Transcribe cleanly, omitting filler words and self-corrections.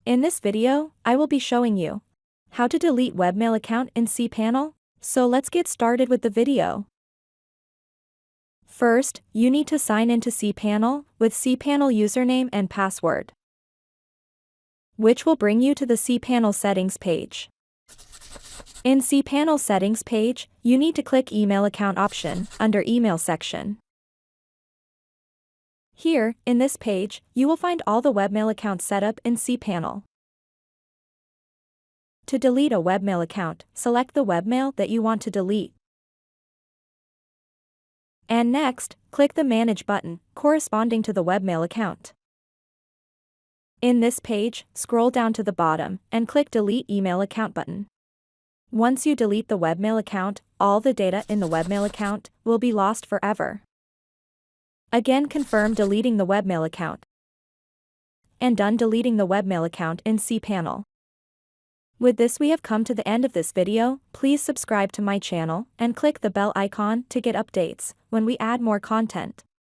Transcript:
In this video, I will be showing you how to delete webmail account in cPanel. So let's get started with the video. First, you need to sign into cPanel with cPanel username and password, which will bring you to the cPanel settings page. In cPanel settings page, you need to click email account option under email section. Here, in this page, you will find all the webmail accounts set up in cPanel. To delete a webmail account, select the webmail that you want to delete. And next, click the Manage button, corresponding to the webmail account. In this page, scroll down to the bottom, and click Delete Email Account button. Once you delete the webmail account, all the data in the webmail account will be lost forever. Again, confirm deleting the webmail account. And done deleting the webmail account in cPanel. With this, we have come to the end of this video. Please subscribe to my channel and click the bell icon to get updates when we add more content.